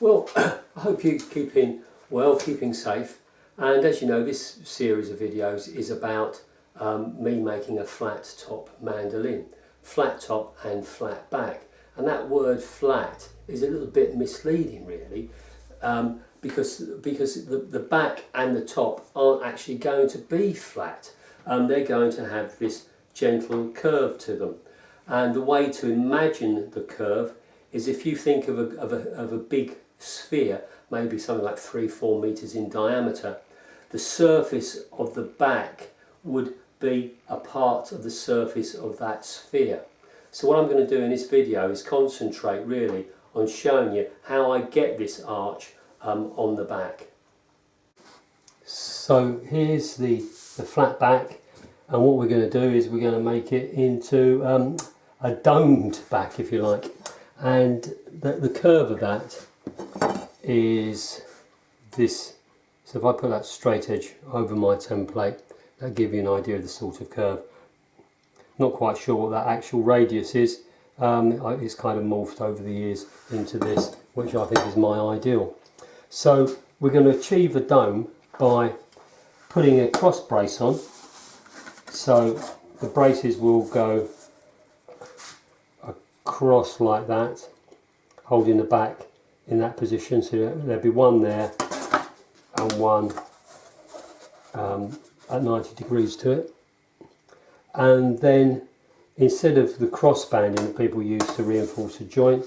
Well, I hope you're keeping well, keeping safe. And as you know, this series of videos is about me making a flat top mandolin. Flat top and flat back. And that word flat is a little bit misleading really, because the back and the top aren't actually going to be flat. They're going to have this gentle curve to them. And the way to imagine the curve is if you think of a big sphere, maybe something like 3-4 meters in diameter, the surface of the back would be a part of the surface of that sphere. So what I'm going to do in this video is concentrate really on showing you how I get this arch on the back. So here's the flat back, and what we're going to do is we're going to make it into a domed back, if you like, and the curve of that is this. So if I put that straight edge over my template, that'll give you an idea of the sort of curve. Not quite sure what that actual radius is. It's kind of morphed over the years into this, which I think is my ideal. So we're going to achieve a dome by putting a cross brace on. So the braces will go across like that, holding the back in that position. So there'll be one there and one at 90 degrees to it. And then instead of the cross banding that people use to reinforce a joint,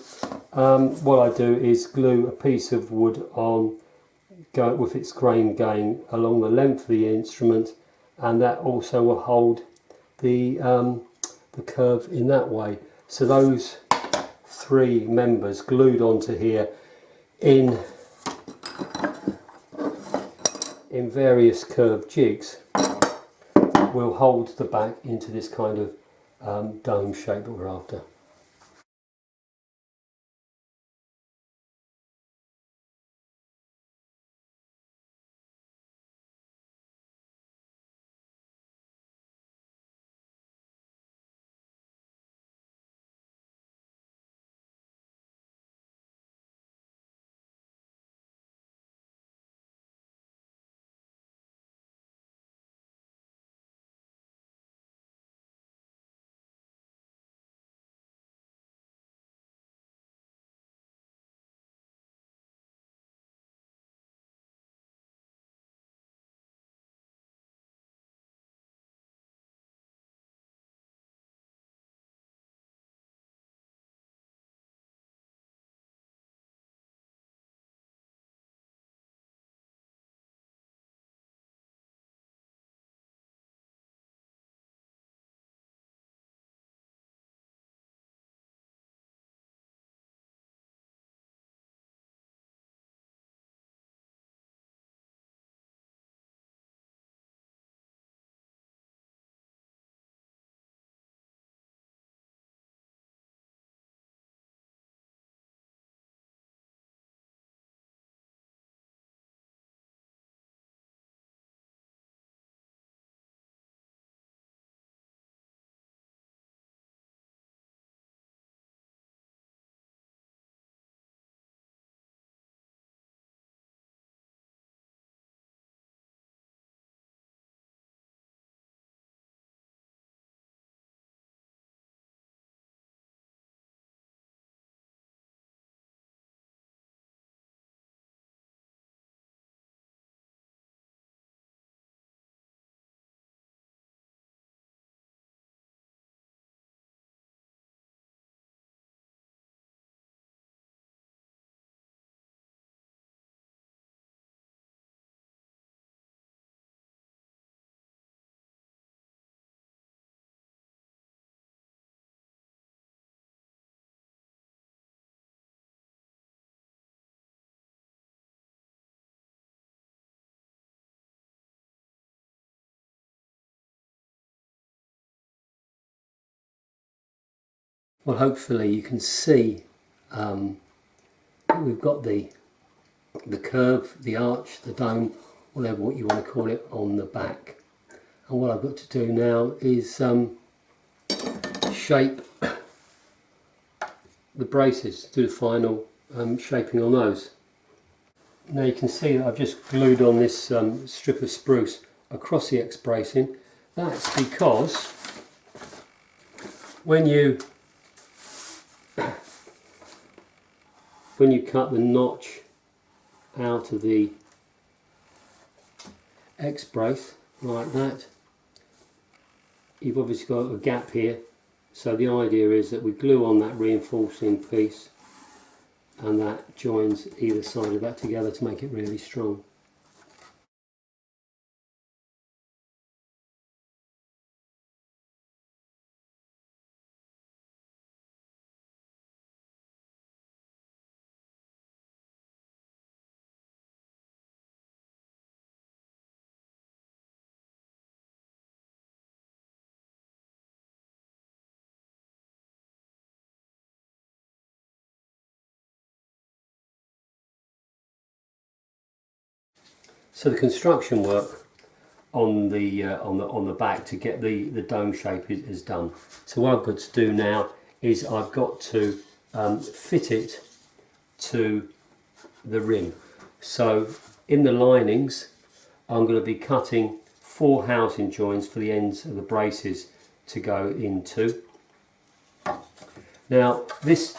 what I do is glue a piece of wood on, with its grain going along the length of the instrument, and that also will hold the curve in that way. So those three members glued onto here in various curved jigs will hold the back into this kind of dome shape that we're after. Well, hopefully you can see we've got the curve, the arch, the dome, whatever what you want to call it, on the back. And what I've got to do now is shape the braces, do the final shaping on those. Now you can see that I've just glued on this strip of spruce across the X bracing. That's because when you cut the notch out of the X brace like that, you've obviously got a gap here. So the idea is that we glue on that reinforcing piece, and that joins either side of that together to make it really strong. So the construction work on the back to get the dome shape is done. So what I've got to do now is I've got to fit it to the rim. So in the linings I'm going to be cutting 4 housing joints for the ends of the braces to go into. Now this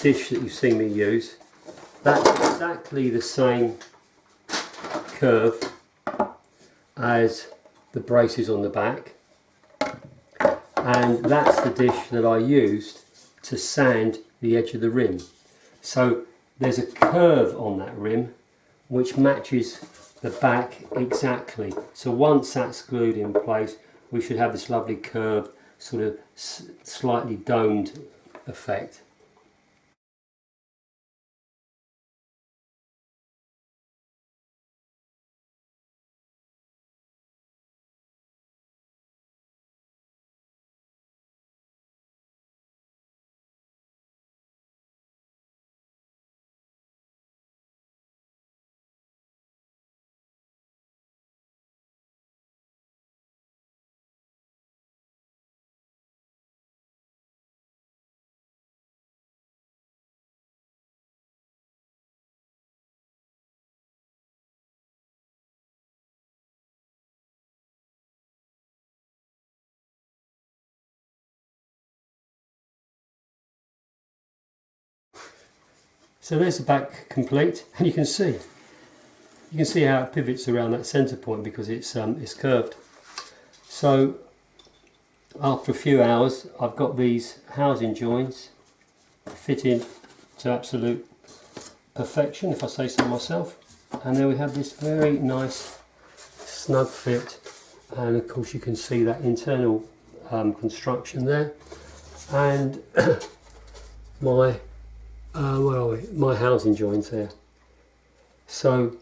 dish that you've seen me use, that's exactly the same curve as the braces on the back, and that's the dish that I used to sand the edge of the rim. So there's a curve on that rim which matches the back exactly. So once that's glued in place, we should have this lovely curved, sort of slightly domed effect. So there's the back complete, and you can see how it pivots around that centre point because it's curved. So after a few hours I've got these housing joints fitting to absolute perfection, if I say so myself, and there we have this very nice snug fit, and of course you can see that internal construction there, and my my housing joints there. So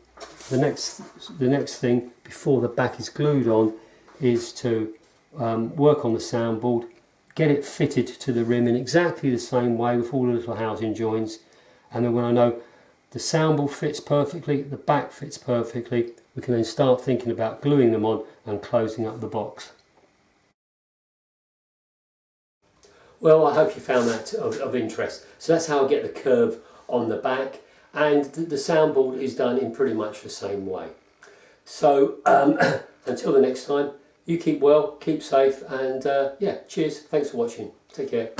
the next thing before the back is glued on is to work on the soundboard, get it fitted to the rim in exactly the same way with all the little housing joints, and then when I know the soundboard fits perfectly, the back fits perfectly, we can then start thinking about gluing them on and closing up the box. Well, I hope you found that of interest. So that's how I get the curve on the back, and the soundboard is done in pretty much the same way. So until the next time, you keep well, keep safe, and yeah, cheers, thanks for watching, take care.